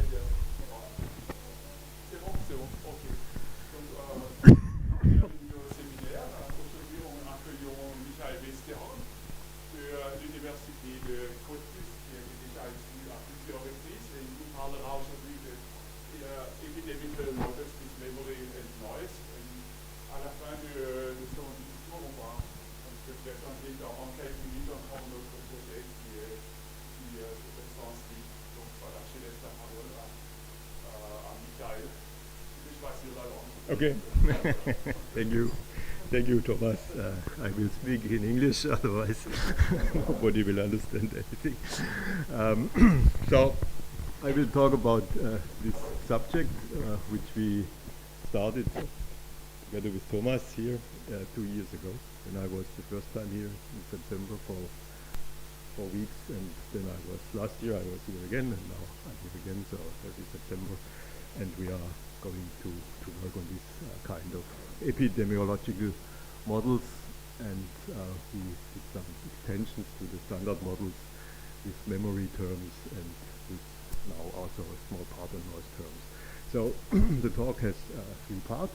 C'est bon, ok. Donc, bienvenue au séminaire. Aujourd'hui, on accueillons Bestehorn de l'Université de Cottbus, qui est déjà ici à plusieurs reprises, et il nous parlera aujourd'hui de Epidemiological Models with Memory and Noise. Et à la fin de son discours, on va présenter en quelques minutes encore notre projet qui se présente. Donc voilà, je laisse la parole à Michael. Okay. Thank you. Thank you, Thomas. I will speak in English, otherwise nobody will understand anything. So I will talk about this subject, which we started together with Thomas here 2 years ago, when I was the first time here in September for 4 weeks, and then last year I was here again, and now I'm here again, so every September, and we are going to work on this kind of epidemiological models, and we did some extensions to the standard models with memory terms and with now also a small part of noise terms. So the talk has 3 parts.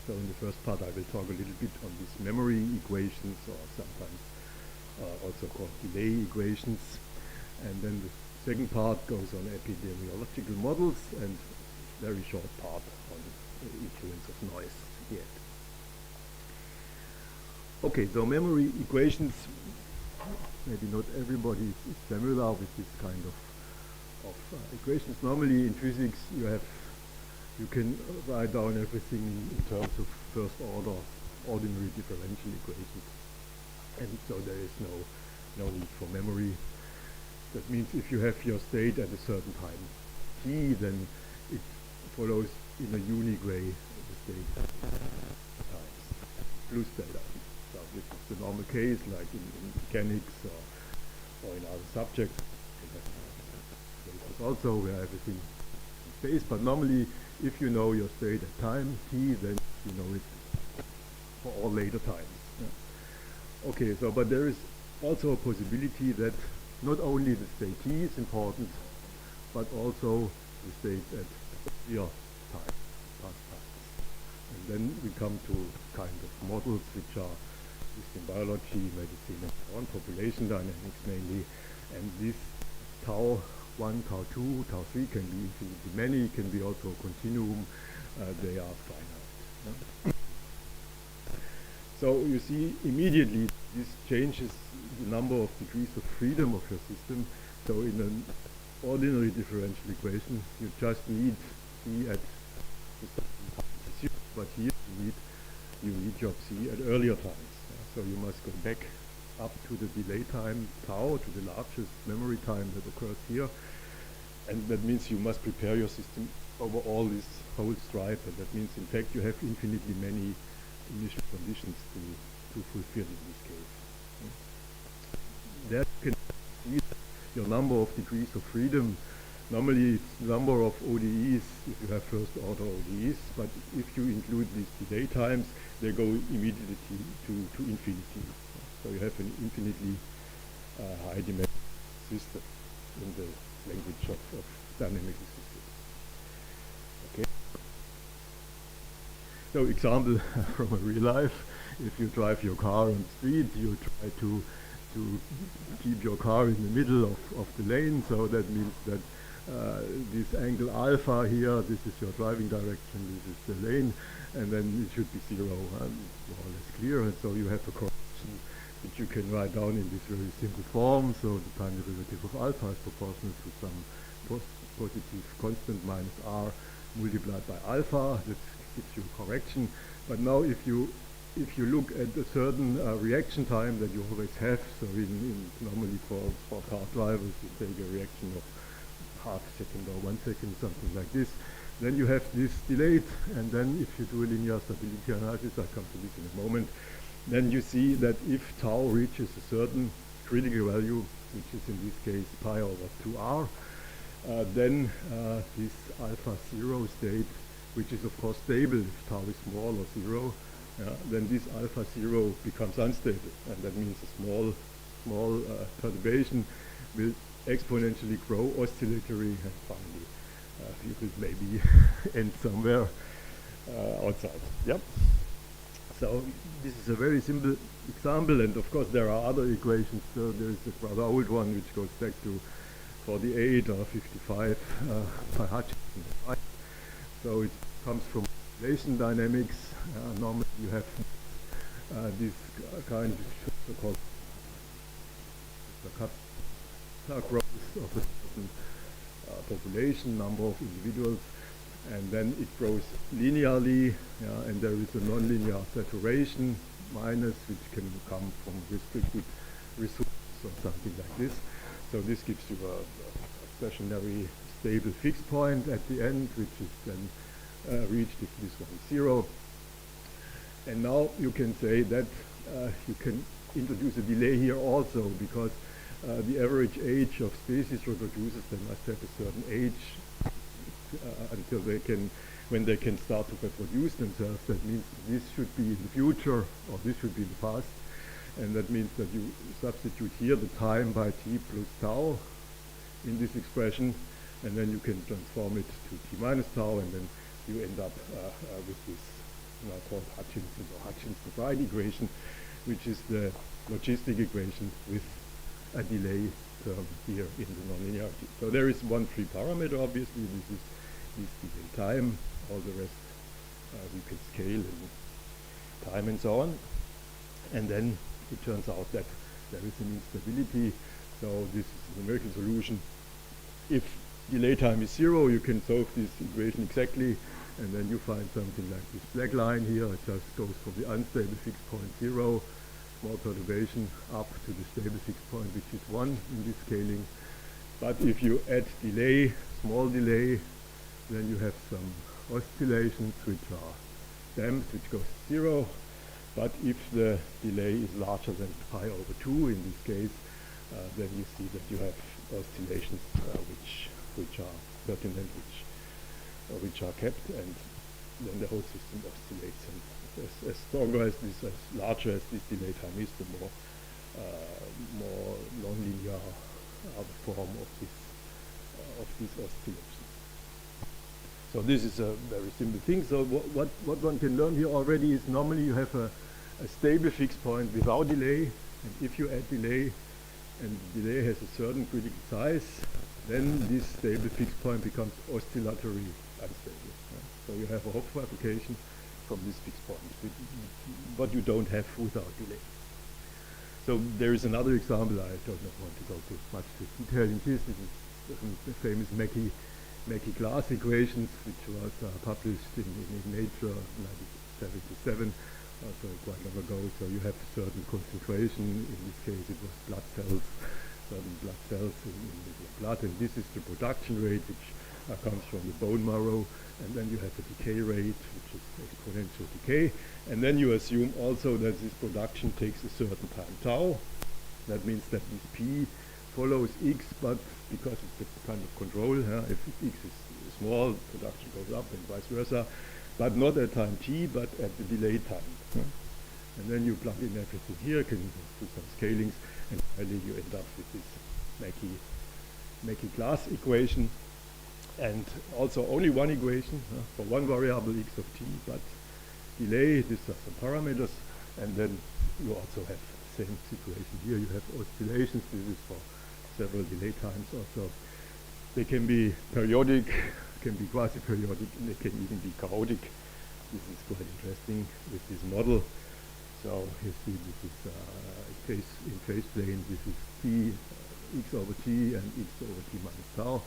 So in the first part I will talk a little bit on these memory equations, or sometimes also called delay equations, and then the second part goes on epidemiological models, and very short part on the influence of noise yet. Okay, so memory equations, maybe not everybody is familiar with this kind of equations. Normally in physics you can write down everything in terms of first order ordinary differential equations, and so there is no need for memory. That means if you have your state at a certain time t, then it follows in a unique way the state times plus delta. So this is the normal case, like in mechanics or in other subjects. Also where everything is space, but normally if you know your state at time t, then you know it for all later times. Yeah. Okay, so but there is also a possibility that not only the state t is important, but also the state at earlier time, past times. And then we come to kind of models which are used in biology, medicine, and so on, population dynamics mainly, and this tau 1, tau 2, tau 3 can be infinitely many, can be also a continuum, they are finite. Yeah? So you see immediately this changes the number of degrees of freedom of your system. So in an ordinary differential equation you just need c at zero, but here you need your c at earlier times. So you must go back up to the delay time tau, to the largest memory time that occurs here, and that means you must prepare your system over all this whole stripe, and that means in fact you have infinitely many initial conditions to fulfill in this case. There you can see your number of degrees of freedom. Normally it's number of ODEs if you have first order ODEs, but if you include these delay times, they go immediately to infinity. So you have an infinitely high dimensional system in the language of dynamical systems. Okay. So example from a real life, if you drive your car on the street, you try to keep your car in the middle of the lane, so that means that this angle alpha here, this is your driving direction, this is the lane, and then it should be 0, more or less clear, and so you have a correction which you can write down in this very simple form. So the time derivative of alpha is proportional to some positive constant minus r multiplied by alpha. That gives you a correction. But now if you look at a certain reaction time that you always have, so normally for car drivers you take a reaction of half a second or 1 second, something like this, then you have this delayed, and then if you do a linear stability analysis, I'll come to this in a moment, then you see that if tau reaches a certain critical value, which is in this case pi over 2r, then this alpha 0 state, which is of course stable if tau is small or 0, then this alpha 0 becomes unstable, and that means a small perturbation will exponentially grow oscillatory and finally You could maybe end somewhere outside. Yep. So this is a very simple example, and of course there are other equations. So there is a rather old one which goes back to 48 or 55 by Hutchinson. So it comes from relation dynamics. Normally you have this kind of so-called growth of a certain population, number of individuals, and then it grows linearly, and there is a nonlinear saturation minus, which can come from restricted resources or something like this. So this gives you a stationary stable fixed point at the end, which is then reached if this one is 0. And now you can say that you can introduce a delay here also, because the average age of species reproducers, they must have a certain age until they can, when they can start to reproduce themselves. That means this should be in the future, or this should be in the past. And that means that you substitute here the time by t plus tau in this expression, and then you can transform it to t minus tau, and then you end up with this now called Hutchinson or Hutchinson-Wright equation, which is the logistic equation with a delay term here in the nonlinearity. So there is one free parameter, obviously. This is delay time. All the rest we can scale in time and so on. And then it turns out that there is an instability. So this is a numerical solution. If delay time is 0, you can solve this equation exactly, and then you find something like this black line here. It just goes from the unstable fixed point 0, small perturbation, up to the stable fixed point, which is 1 in this scaling. But if you add delay, small delay, then you have some oscillations which are damped, which goes to 0. But if the delay is larger than pi over 2 in this case, then you see that you have oscillations which are pertinent, which are kept, and then the whole system oscillates. And as stronger as this, as larger as this delay time is, the more nonlinear are the form of these oscillations. So this is a very simple thing. So what one can learn here already is normally you have a stable fixed point without delay, and if you add delay, and the delay has a certain critical size, then this stable fixed point becomes oscillatory unstable. So you have a Hopf application from this fixed point, what you don't have without delay. So there is another example. I don't want to go too much to detail in this. This is the famous Mackey glass equations, which was published in Nature in 1977, so quite long ago. So you have a certain concentration. In this case, it was blood cells, certain blood cells in the blood, and this is the production rate, which comes from the bone marrow, and then you have a decay rate, which is exponential decay, and then you assume also that this production takes a certain time tau. That means that this p follows x, but because it's a kind of control, if x is small, production goes up and vice versa, but not at time t, but at the delay time. And then you plug in everything here, can do some scalings, and finally you end up with this Mackey glass equation. And also only one equation for one variable x of t, but delay, these are some parameters, and then you also have the same situation here. You have oscillations. This is for several delay times also. They can be periodic, can be quasi-periodic, and they can even be chaotic. This is quite interesting with this model. So you see this is in phase plane. This is t, x over t, and x over t minus tau.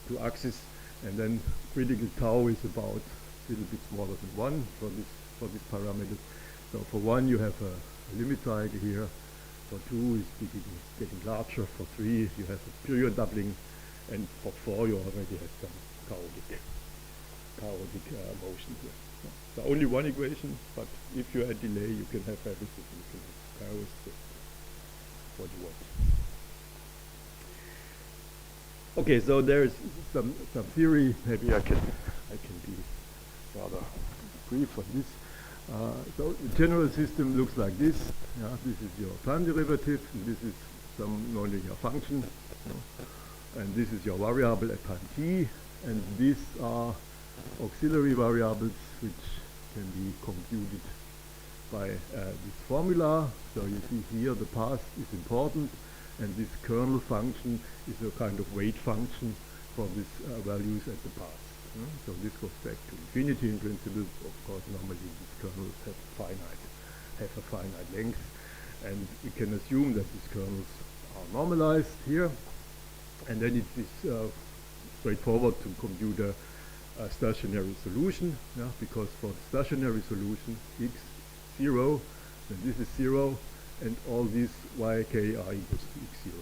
Two axes, and then critical tau is about a little bit smaller than 1 for this parameter. So for 1 you have a limit cycle here. For 2 is getting larger. For 3 you have a period doubling, and for 4 you already have some chaotic motion here. So only one equation, but if you add delay, you can have everything. You can have chaos, what you want. Okay, so there is some theory. Maybe I can be rather brief on this. So the general system looks like this. This is your time derivative, and this is some nonlinear function, and this is your variable at time t. And these are auxiliary variables which can be computed by this formula. So you see here the past is important, and this kernel function is a kind of weight function for these values at the past. So this goes back to infinity in principle. Of course, normally these kernels have a finite length, and we can assume that these kernels are normalized here, and then it is straightforward to compute a stationary solution, because for the stationary solution x0, then this is 0, and all these yk are equals to x0.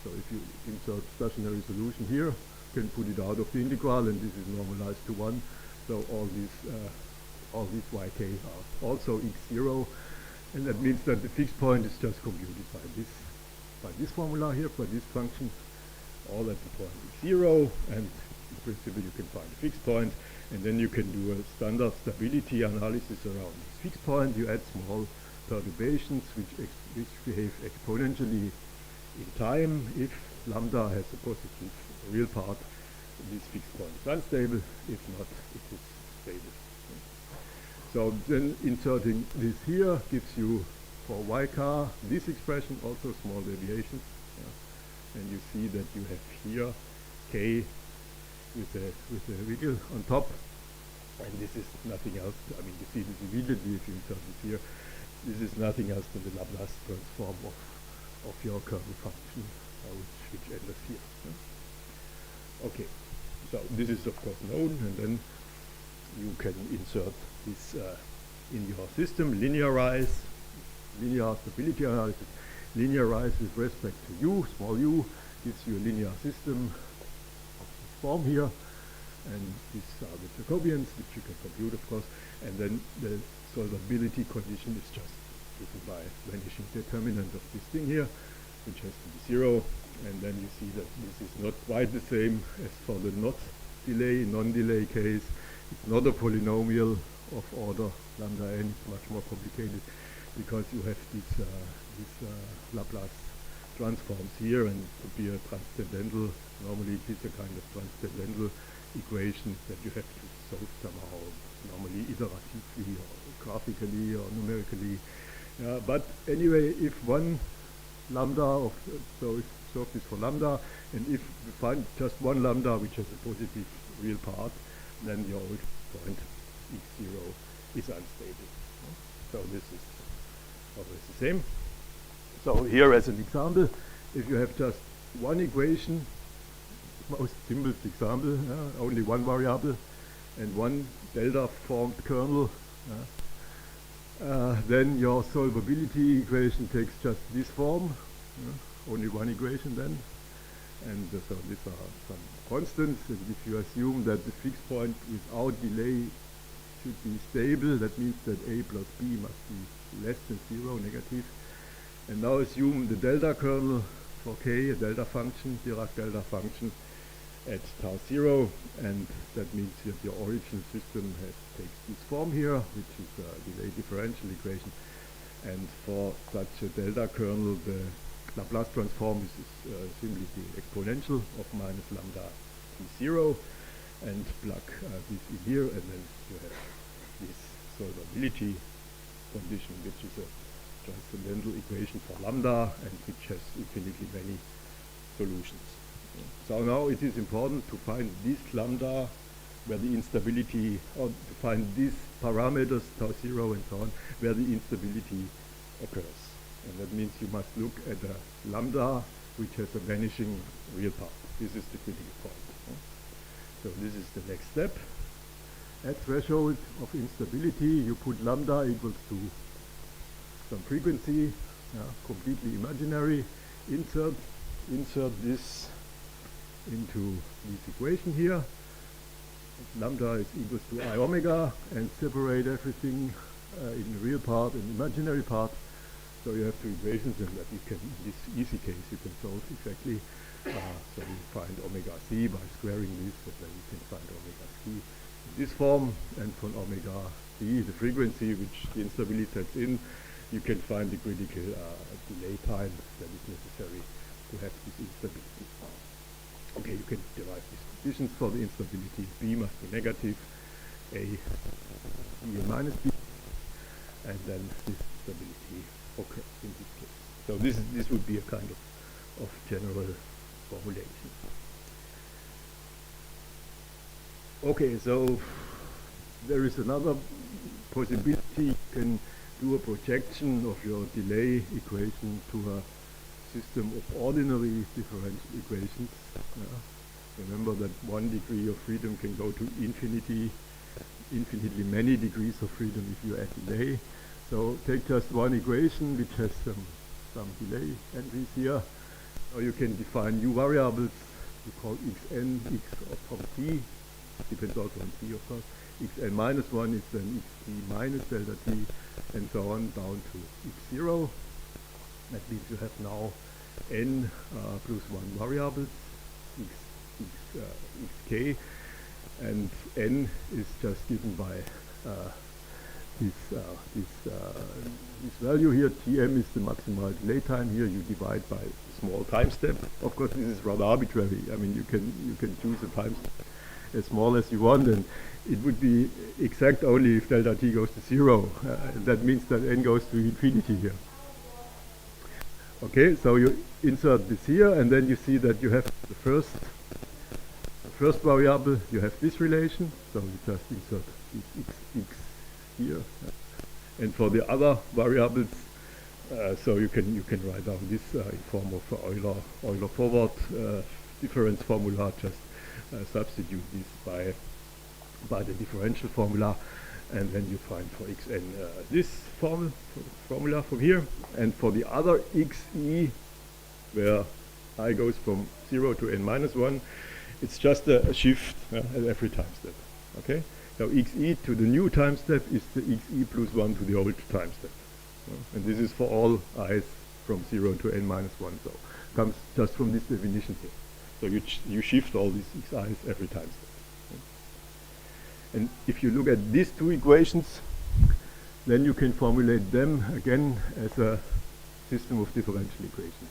So if you insert stationary solution here, you can put it out of the integral, and this is normalized to 1. So all these yk are also x0, and that means that the fixed point is just computed by this formula here, by this function, all at the point x0, and in principle you can find a fixed point, and then you can do a standard stability analysis around this fixed point. You add small perturbations which behave exponentially in time. If lambda has a positive real part, this fixed point is unstable. If not, it is stable. So then inserting this here gives you, for y car, this expression, also small deviations. And you see that you have here k with a wiggle on top, and this is nothing else. I mean, you see this immediately if you insert this here. This is nothing else than the Laplace transform of your kernel function, which enters here. Okay, so this is of course known, and then you can insert this in your system, linear stability analysis, linearize with respect to u, small u, gives you a linear system of this form here, and these are the Jacobians, which you can compute, of course, and then the solvability condition is just given by vanishing determinant of this thing here, which has to be 0, and then you see that this is not quite the same as for the non-delay case. It's not a polynomial of order lambda n, it's much more complicated, because you have these Laplace transforms here, and to be a transcendental, normally it is a kind of transcendental equation that you have to solve somehow, normally iteratively or graphically or numerically. But anyway, if one lambda so if solve this for lambda, and if you find just one lambda which has a positive real part, then your old point x0 is unstable. So this is always the same. So here as an example, if you have just one equation, most simplest example, only one variable and one delta formed kernel, then your solvability equation takes just this form, only one equation then, and so these are some constants, and if you assume that the fixed point without delay should be stable, that means that a plus b must be less than 0, negative. And now assume the delta kernel for k, a delta function, Dirac delta function at tau 0, and that means that your origin system takes this form here, which is a delay-differential equation. And for such a delta kernel, the Laplace transform is simply the exponential of minus lambda t0, and plug this in here, and then you have this solvability condition, which is a transcendental equation for lambda, and which has infinitely many solutions. So now it is important to find this lambda where the instability, or to find these parameters, tau 0 and so on, where the instability occurs. And that means you must look at a lambda which has a vanishing real part. This is the critical point. So this is the next step. At threshold of instability, you put lambda equals to some frequency, completely imaginary. Insert this into this equation here. Lambda is equals to I omega, and separate everything in the real part and imaginary part. So you have two equations, and that you can, in this easy case, you can solve exactly. So you find omega c by squaring this, and then you can find omega c in this form, and from omega c, the frequency which the instability sets in, you can find the critical delay time that is necessary to have this instability. Okay, you can derive write these conditions for the instability. B must be negative, A, B and minus B, and then this stability occurs in this case. So this would be a kind of general formulation. Okay, so there is another possibility. You can do a projection of your delay equation to a system of ordinary differential equations. Remember that 1 degree of freedom can go to infinitely many degrees of freedom if you add delay. So take just one equation which has some delay entries here. Now you can define new variables. You call xn, x from t, depends also on t of course. Xn minus 1 is then xt minus delta t, and so on down to x0. That means you have now n plus 1 variables, xk, and n is just given by this value here. Tm is the maximal delay time. Here you divide by a small time step. Of course, this is rather arbitrary. I mean, you can choose a time step as small as you want, and it would be exact only if delta t goes to 0. That means that n goes to infinity here. Okay, so you insert this here, and then you see that you have the first variable. You have this relation, so you just insert this x here, and for the other variables, so you can write down this in form of Euler forward difference formula. Just substitute this by the differential formula, and then you find for xn this formula from here, and for the other xe, where I goes from 0 to n minus 1, it's just a shift at every time step. Okay, so xe to the new time step is the xe plus 1 to the old time step, and this is for all i's from 0 to n minus 1. So comes just from this definition here. So you shift all these xi's every time step. And if you look at these two equations, then you can formulate them again as a system of differential equations.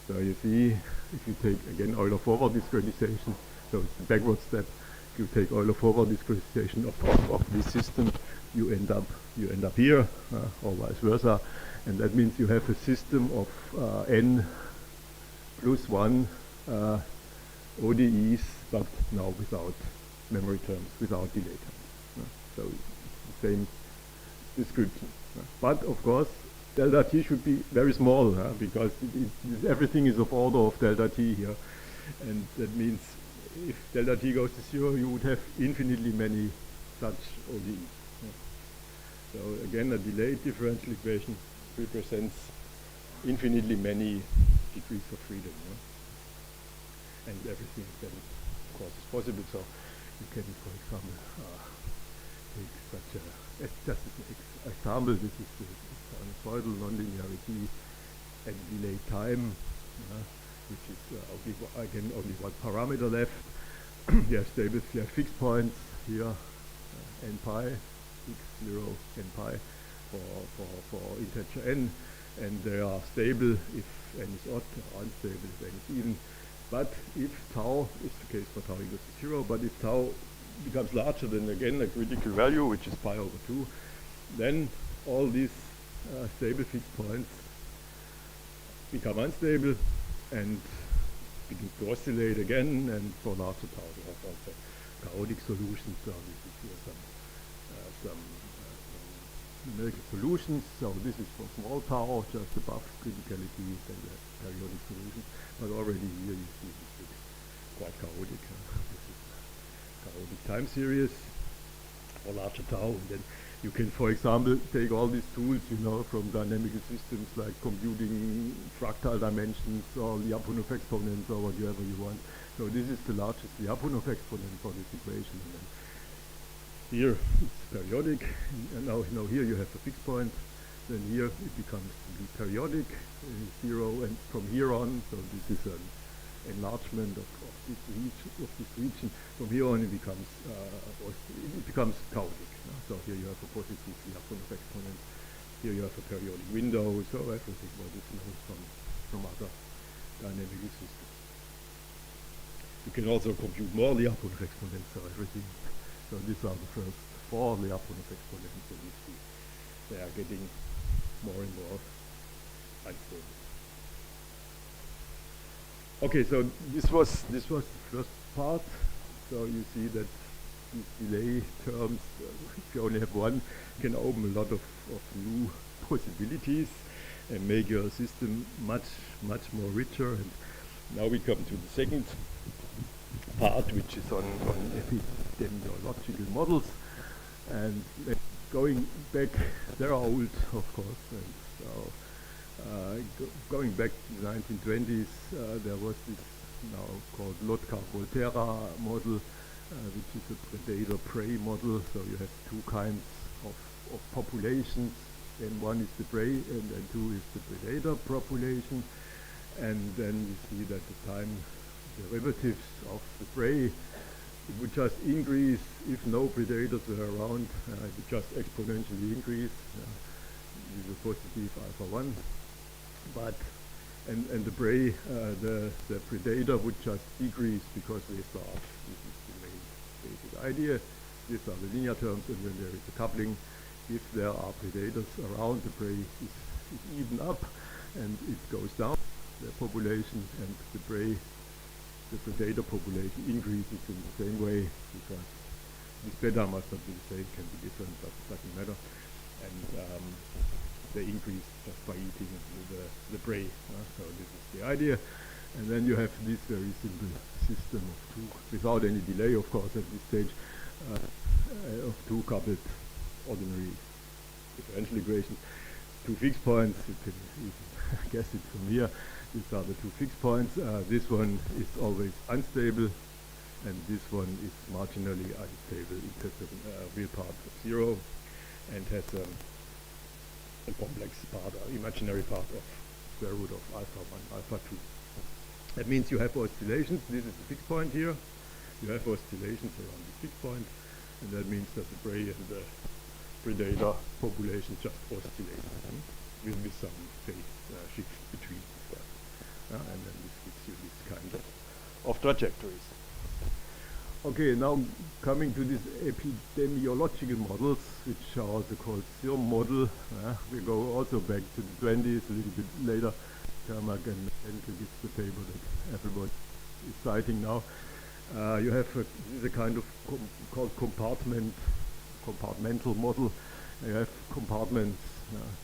So you see, if you take again Euler forward discretization, so it's the backward step. If you take Euler forward discretization of this system, you end up here, or vice versa, and that means you have a system of n plus 1 ODEs, but now without memory terms, without delay terms. So the same description. But of course, delta t should be very small, because everything is of order of delta t here, and that means if delta t goes to 0, you would have infinitely many such ODEs. So again, a delayed differential equation represents infinitely many degrees of freedom, and everything then, of course, is possible. So you can, for example, take such a, just as an example, this is the sinusoidal nonlinearity at delay time, which is only one parameter left. You have fixed points here, n pi, x0, n pi for integer n, and they are stable if n is odd, or unstable if n is even. But if tau is the case for tau equals to 0, but if tau becomes larger than again a critical value, which is pi over 2, then all these stable fixed points become unstable and begin to oscillate again, and for larger tau we have also chaotic solutions. So this is here some numerical solutions. So this is for small tau, just above criticality, then we have periodic solutions. But already here you see this is quite chaotic. This is a chaotic time series for larger tau. And then you can, for example, take all these tools, from dynamical systems like computing fractal dimensions or Lyapunov exponents or whatever you want. So this is the largest Lyapunov exponent for this equation. And then here it's periodic, and now here you have a fixed point. Then here it becomes to be periodic, 0, and from here on, so this is an enlargement of this region. From here on it becomes chaotic. So here you have a positive Lyapunov exponent. Here you have a periodic window. So everything what is known from other dynamical systems. You can also compute more Lyapunov exponents for everything. So these are the first 4 Lyapunov exponents, and you see they are getting more and more unstable. Okay, so this was the first part. So you see that these delay terms, if you only have one, can open a lot of new possibilities and make your system much more richer. And now we come to the second part, which is on epidemiological models. And going back, they're old, of course, and so going back to the 1920s, there was this now called Lotka-Volterra model, which is a predator-prey model. So you have 2 kinds of populations, and one is the prey, and then 2 is the predator population. And then you see that the time derivatives of the prey, it would just increase if no predators were around. It would just exponentially increase with a positive alpha 1. But and the prey, the predator would just decrease because they starve. This is the main basic idea. These are the linear terms, and when there is a coupling, if there are predators around, the prey is even up, and it goes down, the population, and the predator population increases in the same way, because this beta must not be the same, can be different, but it doesn't matter. And they increase just by eating the prey. So this is the idea. And then you have this very simple system of 2, without any delay, of course, at this stage, of 2 coupled ordinary differential equations. 2 fixed points, you can even guess it from here. These are the 2 fixed points. This one is always unstable, and this one is marginally unstable. It has a real part of 0 and has a complex part, or imaginary part of square root of alpha 1, alpha 2. That means you have oscillations. This is the fixed point here. You have oscillations around the fixed point, and that means that the prey and the predator population just oscillate with some phase shift between them. And then this gives you this kind of trajectories. Okay, now coming to these epidemiological models, which are also called SIRM model. We go also back to the 20s, a little bit later. Kermack and Henkel gives the paper that everybody is citing now. You have this is a kind of called compartmental model. You have compartments,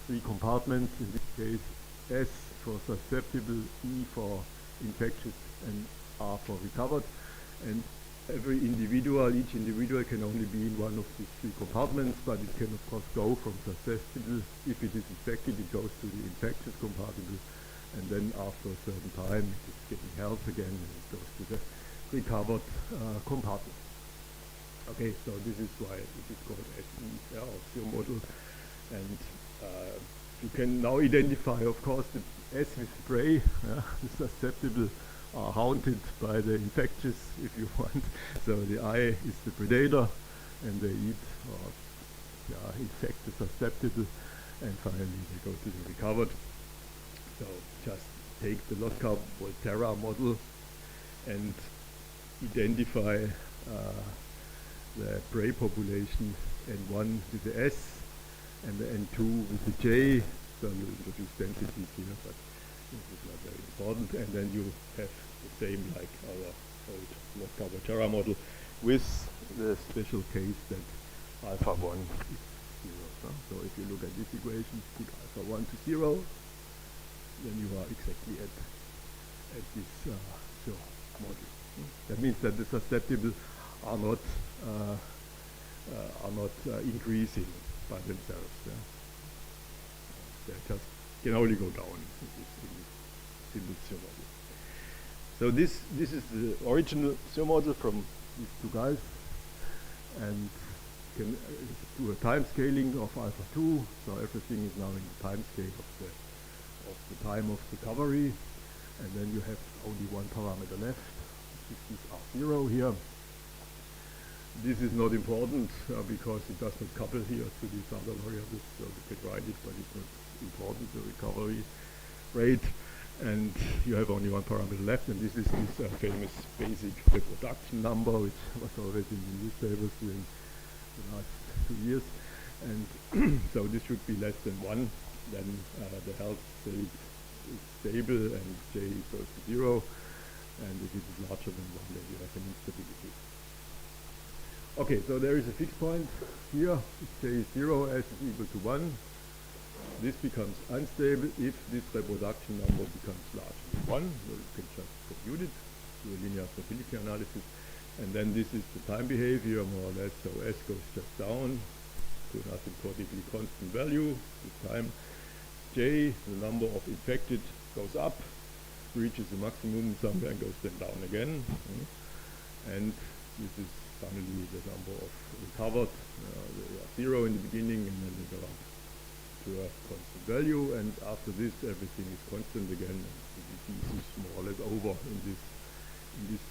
3 compartments, in this case S for susceptible, E for infectious, and R for recovered. And each individual can only be in one of these 3 compartments, but it can of course go from susceptible. If it is infected, it goes to the infectious compartment, and then after a certain time it is getting health again, and it goes to the recovered compartment. Okay, so this is why it is called SE, or SIR model, and you can now identify, of course, the S with prey, the susceptible are haunted by the infectious, if you want. So the I is the predator, and they eat or infect the susceptible, and finally they go to the recovered. So just take the Lotka-Volterra model and identify the prey population, N1 with the S and the N2 with the J. So you introduce densities here, but this is not very important. And then you have the same like our old Lotka-Volterra model, with the special case that alpha 1 is 0. So if you look at this equation, put alpha 1 to 0, then you are exactly at this model. That means that the susceptible are not increasing by themselves. They just can only go down in this simple SIR model. So this is the original SIR model from these 2 guys, and can do a time scaling of alpha 2. So everything is now in the time scale of the time of recovery, and then you have only one parameter left, which is this R0 here. This is not important because it does not couple here to these other variables, so you can write it, but it's not important, the recovery rate. and you have only one parameter left, and this is this famous basic reproduction number, which was always in the newspapers during the last 2 years. And so this should be less than 1, then the health state is stable and j equals to 0, and if it is larger than 1, then you have an instability. Okay, so there is a fixed point here. If j is 0, s is equal to 1. This becomes unstable if this reproduction number becomes larger than 1. So you can just compute it through a linear stability analysis. And then this is the time behavior, more or less. So s goes just down to an asymptotically constant value. This time j, the number of infected, goes up, reaches the maximum somewhere and goes then down again. And this is finally the number of recovered. They are 0 in the beginning, and then they go up to a constant value, and after this everything is constant again, and the disease is more or less over in this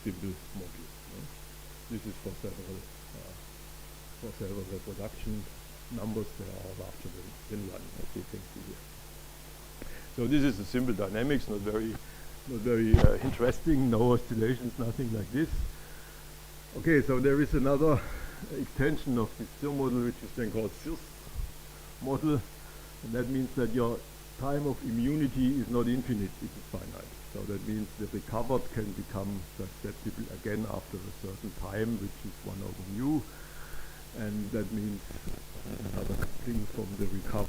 simple model. This is for several reproduction numbers that are larger than 1, as you can see here. So this is a simple dynamics, not very interesting, no oscillations, nothing like this. Okay, so there is another extension of this SIR model, which is then called SIRS model, and that means that your time of immunity is not infinite, it is finite. So that means the recovered can become susceptible again after a certain time, which is 1 over mu, and that means another thing from the recovered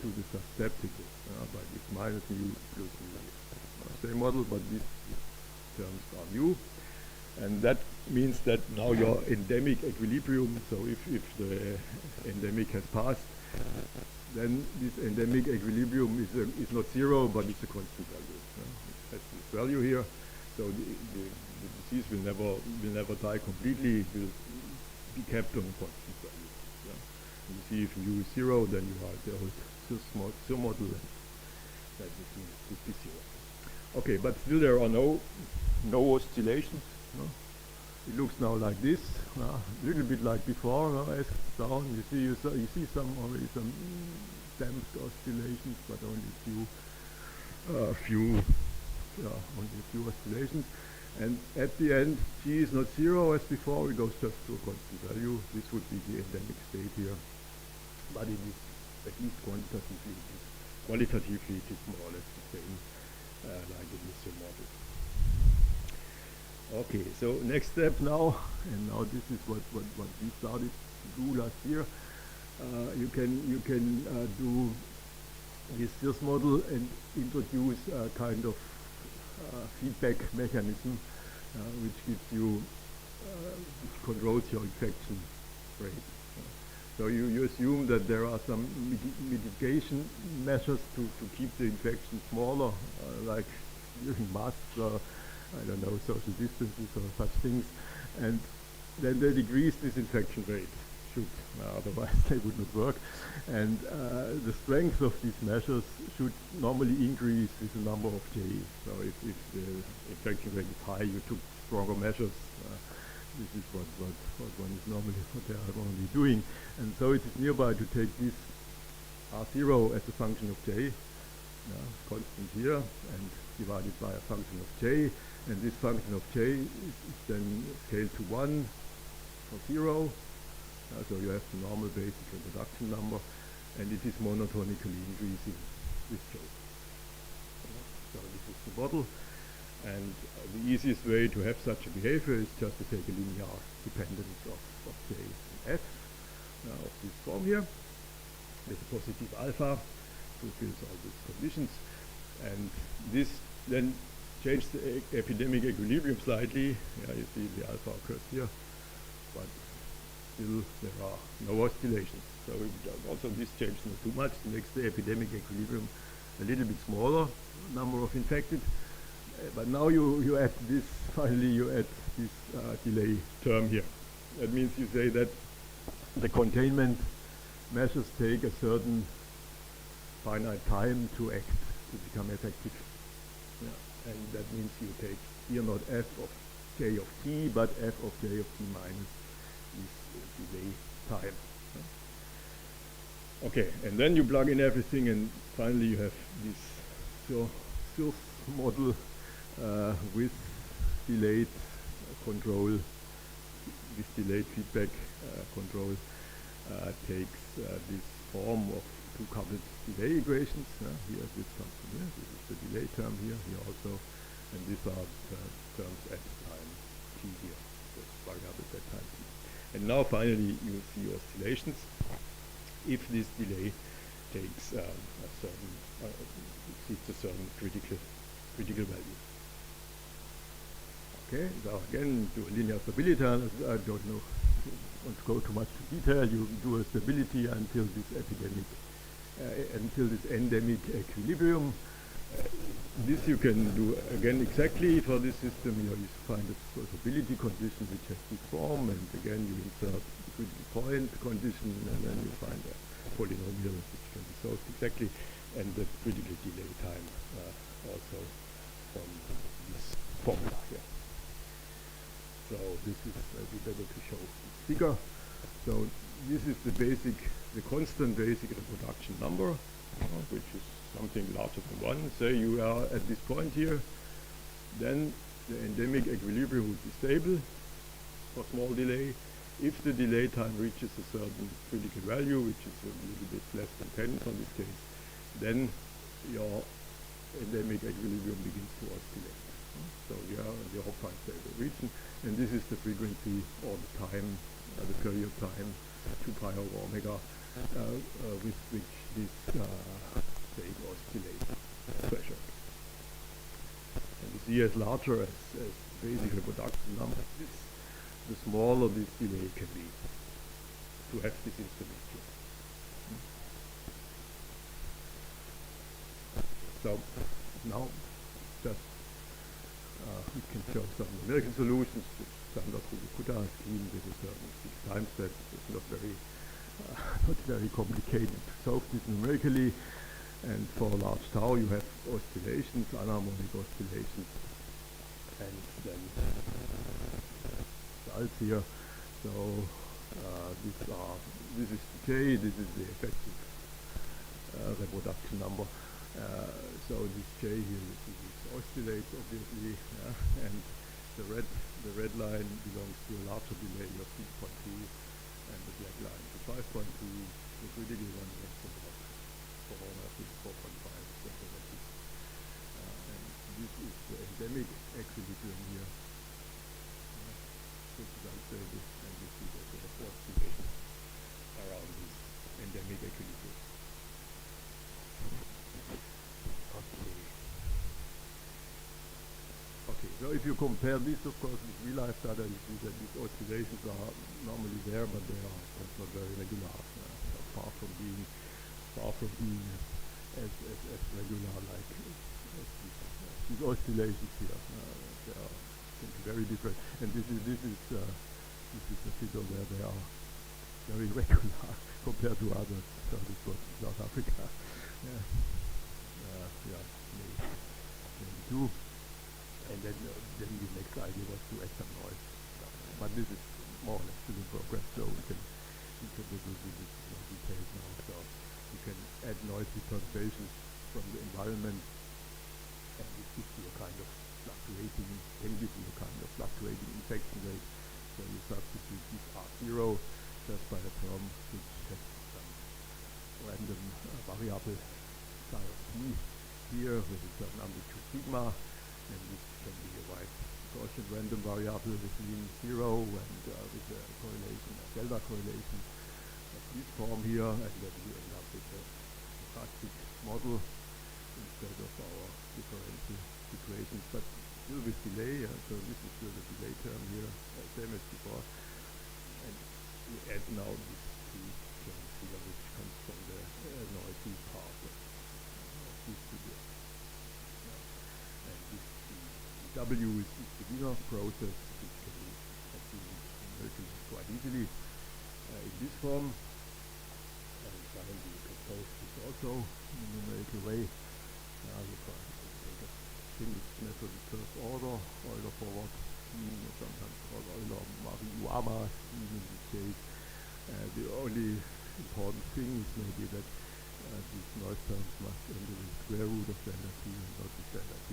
to the susceptible by this minus mu plus mu. Same model, but these terms are new. And that means that now your endemic equilibrium, so if the endemic has passed, then this endemic equilibrium is not 0, but it's a constant value. It has this value here, so the disease will never die completely. It will be kept on a constant value. And you see, if mu is 0, then you are the old SIR model, and that would be 0. Okay, but still there are no oscillations. It looks now like this, a little bit like before. As it's down, you see already some damped oscillations, but only a few oscillations. And at the end, g is not 0 as before; it goes just to a constant value. This would be the endemic state here, but it is at least qualitatively it is more or less the same like in the SIR model. Okay, so next step now, and now this is what we started to do last year. You can do this SIRS model and introduce a kind of feedback mechanism which gives you, which controls your infection rate. So you assume that there are some mitigation measures to keep the infection smaller, like using masks or I don't know, social distances or such things, and then they decrease this infection rate. Should, otherwise they would not work. And the strength of these measures should normally increase with the number of j. So if the infection rate is high, you took stronger measures. This is what one is what they are normally doing. And so it is nearby to take this R0 as a function of j, constant here, and divide it by a function of j. And this function of j is then scaled to 1 for 0. So you have the normal basic reproduction number, and it is monotonically increasing with j. So this is the model, and the easiest way to have such a behavior is just to take a linear dependence of j and f of this form here, with a positive alpha, fulfills all these conditions, and this then changes the epidemic equilibrium slightly. You see the alpha occurs here, but still there are no oscillations. So also this changes not too much. It makes the epidemic equilibrium a little bit smaller, number of infected. But now you add this, finally you add this delay term here. That means you say that the containment measures take a certain finite time to act, to become effective. And that means you take here not f of j of t, but f of j of t minus this delay time. Okay, and then you plug in everything, and finally you have this model with delayed control, with delayed feedback control takes this form of two coupled delay equations. Here this comes from here, this is the delay term here also, and these are terms at time t here, so variables at time t. And now finally you see oscillations. If this delay takes a certain, exceeds a certain critical value. Okay, so again, do a linear stability. I don't know, want to go too much to detail. You do a stability until this endemic equilibrium. This you can do again exactly for this system. You find a solvability condition which has this form, and again you insert the critical point condition, and then you find a polynomial which can be solved exactly, and the critical delay time also from this formula here. So this is maybe better to show this figure. So this is the constant basic reproduction number, which is something larger than 1. Say you are at this point here, then the endemic equilibrium would be stable for small delay. If the delay time reaches a certain critical value, which is a little bit less than 10 in this case, then your endemic equilibrium begins to oscillate. So you are in the Hopf stable region, and this is the frequency or the time, the period time, 2 pi over omega, with which this state oscillates threshold. And you see as larger as basic reproduction number, the smaller this delay can be to have this instability. So now just we can show some numerical solutions to standard Kutta scheme with a certain 6 times that is not very complicated to solve this numerically. And for large tau you have oscillations, anharmonic oscillations, and then results here. So this is J, this is the effective reproduction number. So this J here this oscillates obviously, and the red line belongs to a larger delay of 6.2, and the black line to 5.2. The critical one is about 4.5, and this is the endemic equilibrium here. Which is unstable, and you see that there are oscillations around this endemic equilibrium. Okay, so if you compare this, of course, with real-life data, you see that these oscillations are normally there, but they are not very regular. Far from being as regular like these oscillations here. They are very different, and this is a figure where they are very regular compared to others. So this was in South Africa. Maybe two. And then the next idea was to add some noise. But this is more or less still in progress, so we can do this in more details now. So you can add noisy perturbations from the environment, and this gives you a kind of fluctuating infection rate. So you substitute this R0 just by a term which has some random variable psi of t here with a certain amplitude sigma, and this can be a wide Gaussian random variable with mean 0 and with a correlation, a delta correlation of this form here, and then you end up with a stochastic model instead of our differential equations, but still with delay. So this is still the delay term here, same as before, and we add now this terms here, which comes from the noisy part of this figure. And this W is the Wiener process, which can be numerically quite easily in this form. And finally you can solve this also in a numerical way. You can take a single method in first order, Euler forward scheme, or sometimes called Euler Mariuama scheme in this case. The only important thing is maybe that these noise terms must enter the square root of delta t and not the delta t.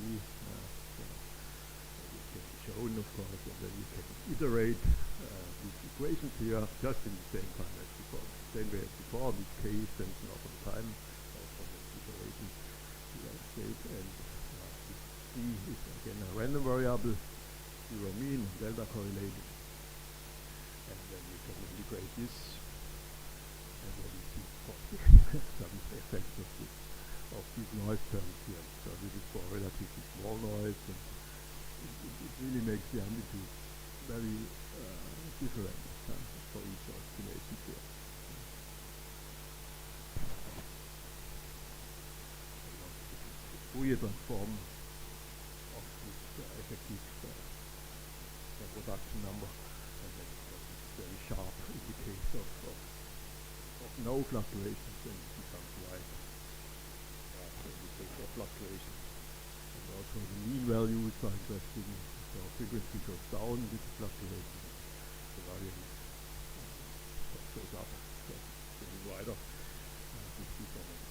So it can be shown, of course, and then you can iterate these equations here just in the same time as before. Same way as before, with k stands now for the time for the iteration to that state, and this c is again a random variable, zero mean and delta correlated, and then you can integrate this, and then you see some effects of these noise terms here. So this is for relatively small noise, and it really makes the amplitude very different for each oscillation here. The Fourier transform of this effective production number, and then it's very sharp in the case of no fluctuations, and it becomes white in the case of fluctuations. And also the mean values are interesting. So frequency goes down with the fluctuation, the variance goes up, so it's getting wider with these omega.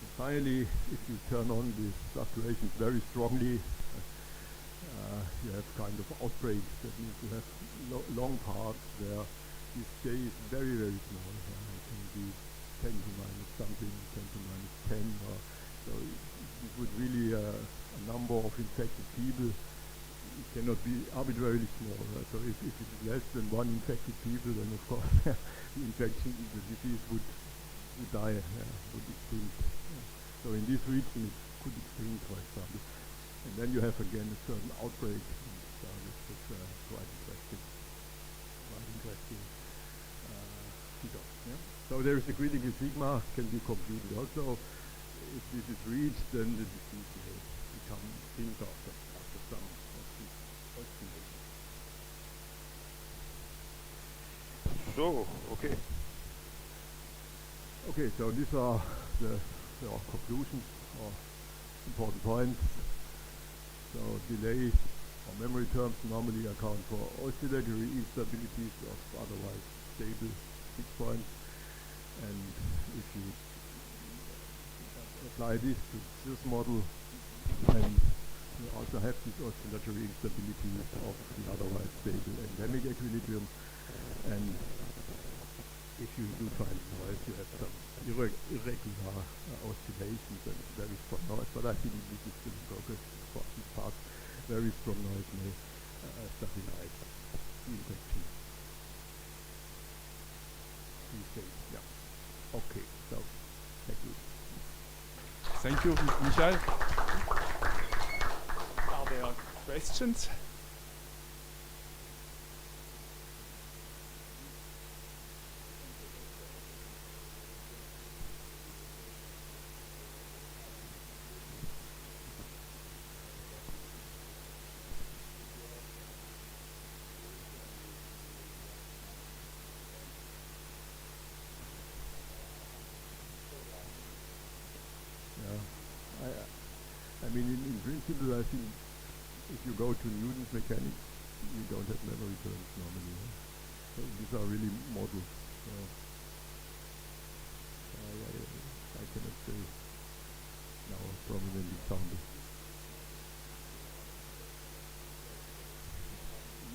And finally, if you turn on these fluctuations very strongly, you have kind of outbreaks. That means you have long parts where this j is very, very small. It can be 10 to minus something, 10 to minus 10. So this would really a number of infected people. It cannot be arbitrarily small. So if it is less than one infected people, then of course the infection, the disease would die, would extinct. So in this region it could extinct, for example. And then you have again a certain outbreak. So this is quite interesting. Figure. Yeah? So there is a critical sigma, can be computed also. If this is reached, then the disease will become extinct after some of these oscillations. So, okay. Okay, so these are the conclusions or important points. So delay or memory terms normally account for oscillatory instabilities of otherwise stable fixed points, and if you apply this to this model, then you also have this oscillatory instability of the otherwise stable endemic equilibrium, and if you do find noise, you have some irregular oscillations and very strong noise, but I think this is still in progress for this part. Very strong noise may stabilize the infection. Yeah. Okay, so thank you. Thank you, Michael. Are there questions? I mean, in principle, I think if you go to Newton's mechanics, you don't have memory terms normally. So these are really models. So I cannot say now a prominent example.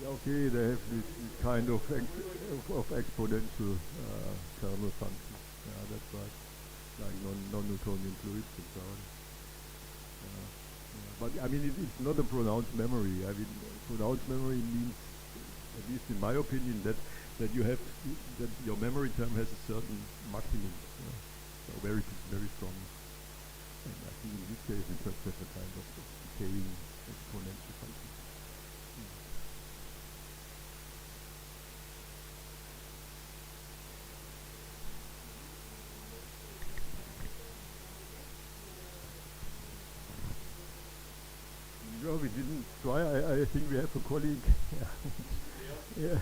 Okay, they have this kind of exponential kernel functions. Yeah, that's right. Like non-Newtonian fluids and so on. But I mean, it's not a pronounced memory. I mean, pronounced memory means, at least in my opinion, that you have that your memory term has a certain maximum, so very strong. And I think in this case, it's just a kind of decaying exponential function. No, we didn't try. I think we have a colleague. Yeah.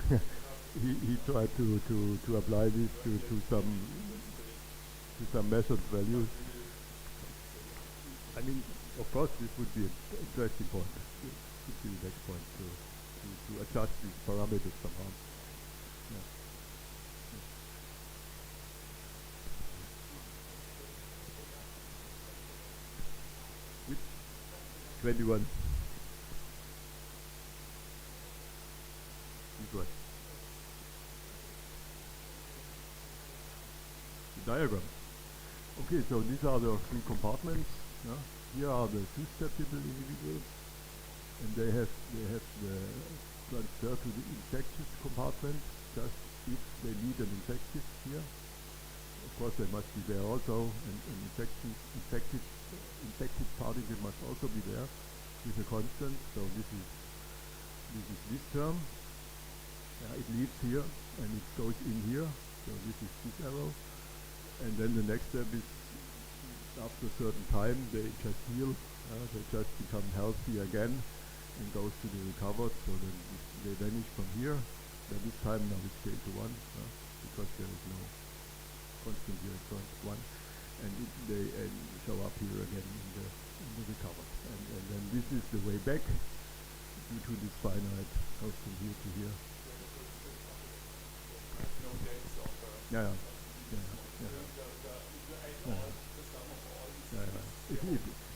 He tried to apply this to some measured values. I mean, of course, this would be an interesting point. This would be the next point to adjust these parameters somehow. Yeah. 21. This one. The diagram. Okay, so these are the three compartments. Yeah? Here are the susceptible individuals, and they have the transfer to the infectious compartment just if they need an infectious here. Of course, they must be there also, and infected particle must also be there with a constant. So this is this term. It leaves here and it goes in here. So this is this arrow, and then the next step is after a certain time they just heal. They just become healthy again and goes to the recovered. So then they vanish from here. Then this time now it's scaled to 1 because there is no constant here, it's 1, and they show up here again in the recovered. And then this is the way back due to this finite goes from here to here.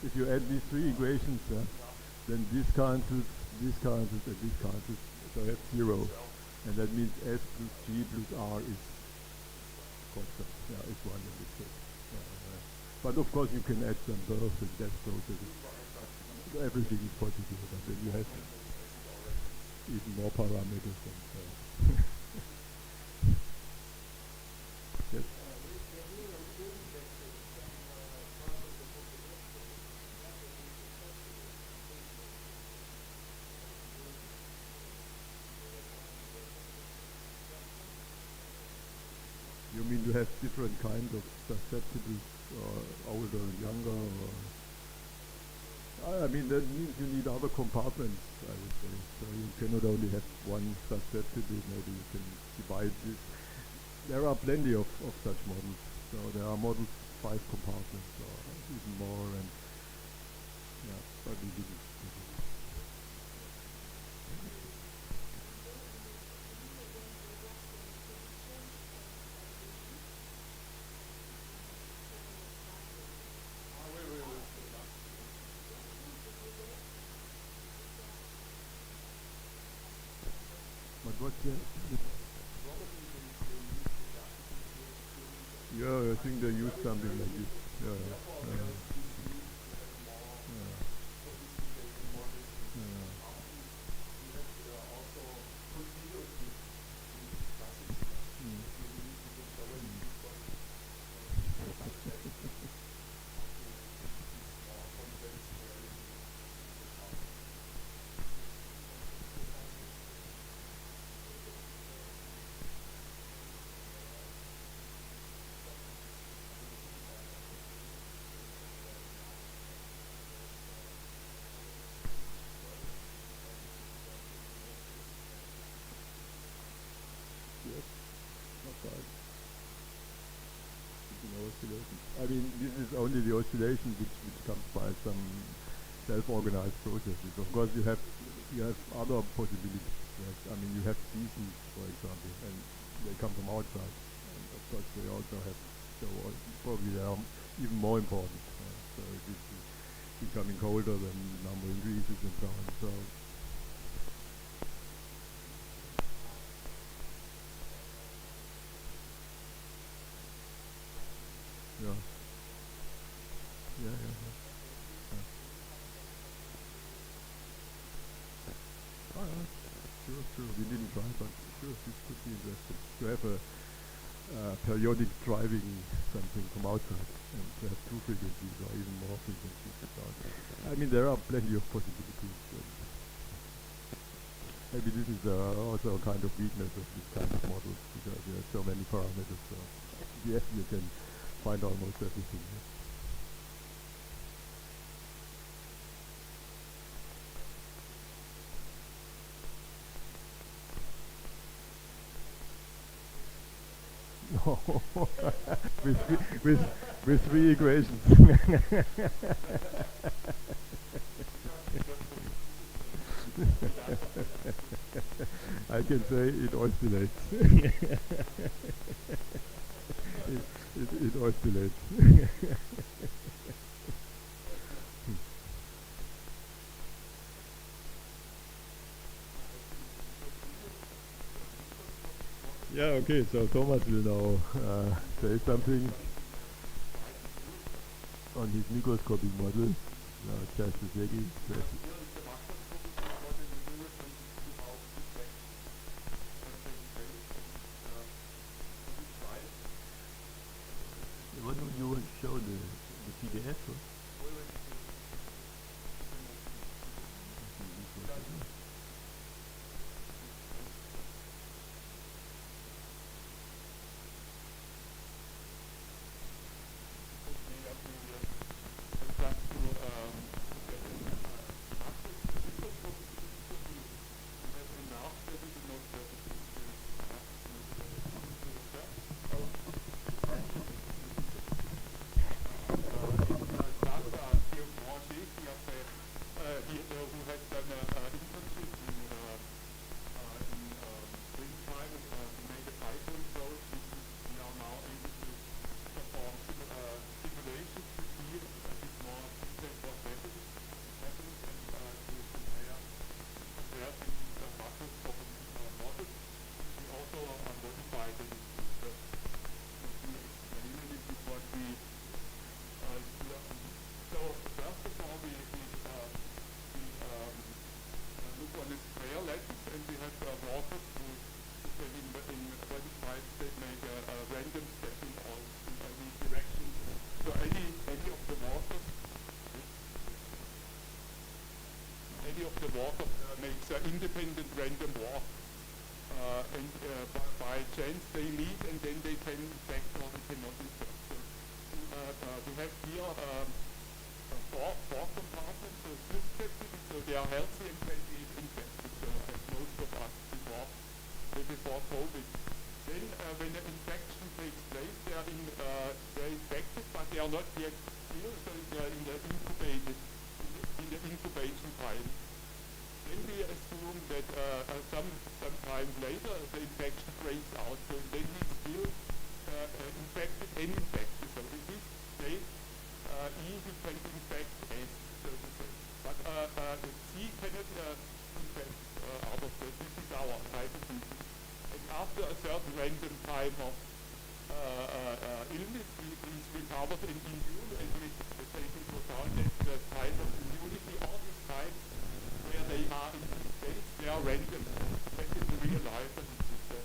If you add these three equations, then this cancels, and this cancels, so that's 0. And that means S plus G plus R is constant. It's 1 in this case. But of course you can add some birth and death processes. Everything is possible, but then you have even more parameters. Yes. You mean you have different kinds of susceptibles, or older and younger, or I mean that means you need other compartments, I would say. So you cannot only have one susceptible, maybe you can divide this. There are plenty of such models. So there are models 5 compartments or even more, and but we didn't. But what's the I think they use something like this. I mean, this is only the oscillation which comes by some self-organized processes. Of course, you have other possibilities. Yes, I mean, you have seasons, for example, and they come from outside. And of course, they also have. So probably they are even more important. So it is becoming colder, then the number increases and so on. So. Sure. We didn't try, but sure, this could be interesting to have a periodic driving something from outside and to have 2 frequencies or even more frequencies. I mean, there are plenty of possibilities. Maybe this is also a kind of weakness of this kind of models because there are so many parameters. So yes, you can find almost everything. No, with 3 equations. I can say it oscillates. it oscillates. Yeah, okay, so Thomas will now say something on his microscopic model. Just a second. Why don't you want to show the PDF? Or? Independent random walk, and by chance they meet and then they can infect or they cannot infect. So we have here four compartments, so susceptible, so they are healthy and can be infected, so as most of us before COVID. Then when an infection takes place, they're infected, but they are not yet ill, so they are in the incubation time. Then we assume that sometime later the infection breaks out, so then he's still infected and infected. So in this state, E he can infect S, so to say. But C cannot infect out of this. This is our hypothesis. And after a certain random time of illness, he's recovered and immune, and we take into account that the time of immunity, all this time, where they are in this state, they are random, as in the real life. So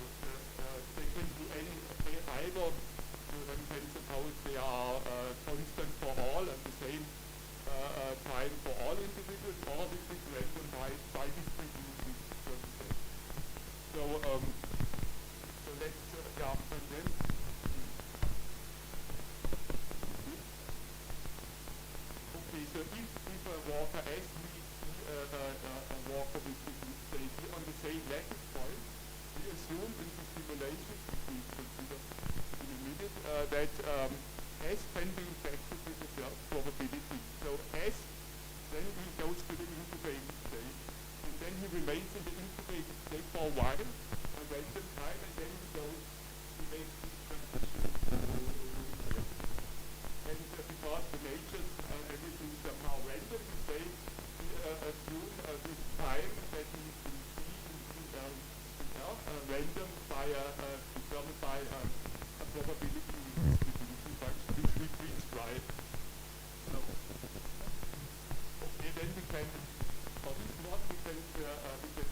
they can do either, one can suppose they are constant for all and the same time for all individuals, or this is random by distribution, so to say. So let's, and then, okay, so if a water S meets a walker with safety on the same lattice point, we assume in the simulation, which we consider in a minute, that S can be infected with a certain probability. So S, then he goes to the incubated state, and then he remains in the incubated state for a while, a random time, and then he makes this transition. And because the nature, everything is somehow random, we say, assume this time that he can see random by determined by a probability distribution function, which we prescribe. So, okay, then we can, for this one, we can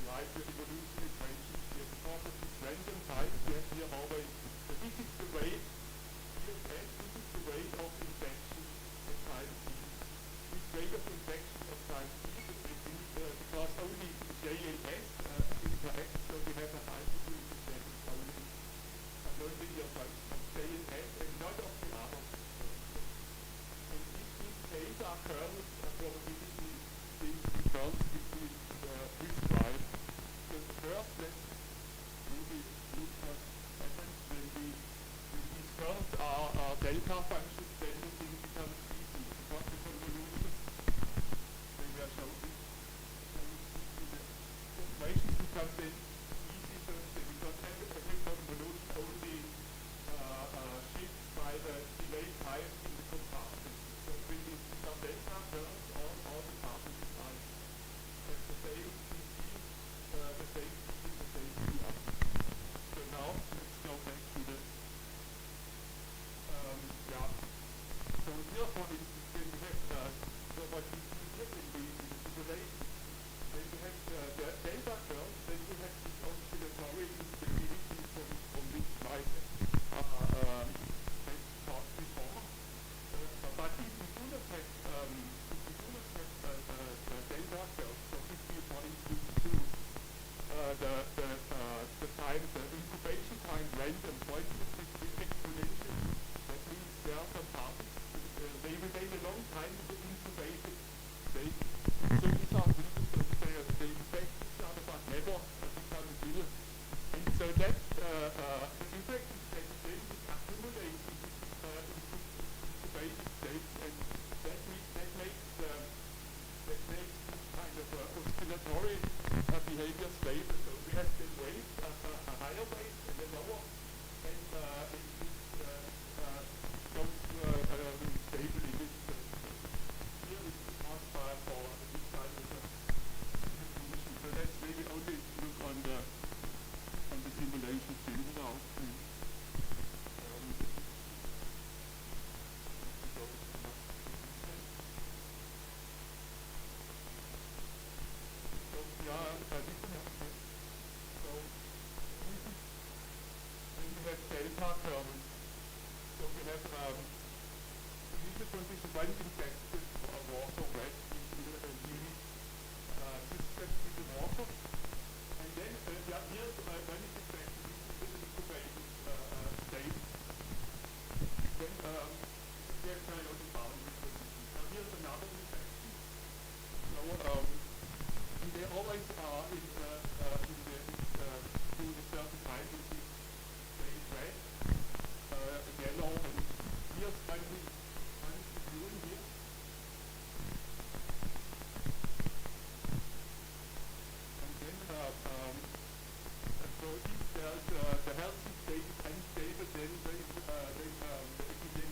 write the evolution equations here. Because of this random time, we have here always, so this is the rate, this is the rate of infection at time t. This rate of infection at time t, because only J and S interact, so we have a hypothesis that is only a nonlinear function of J and S and not of the other. And these K's are kernels, probability kernels which we prescribe. So first, let's look what happens when these kernels are delta functions, then the thing becomes easy, because the convolutions, when we are shown this, equations become then easy, so to say, because every convolution only shifts by the delay time in the compartment. So when these are delta kernels, all the particles are the same CC, the same PR. So now let's time, the incubation time random, for instance, is exponential. That means there are some particles, they remain a long time in the incubated state. So these are reasons that they infect each other but never become real. And so that effect is that they accumulate in incubated states, and that makes this kind of oscillatory behavior stable. So we have then waves, a higher wave and a lower, and it goes stably with here is the transfer for this kind of distribution. So that's maybe only to look on the simulation still now. Delta curves. So we have initial condition when infected water, wet, susceptible water. And then here's when it's infected with an incubated state. Then we have kind of the boundary condition. Now here's another infection. So and they always are in the through the certain time, which is red, yellow, and here's when it's blue here. And then, so if there's the healthy state is unstable, then the epidemiological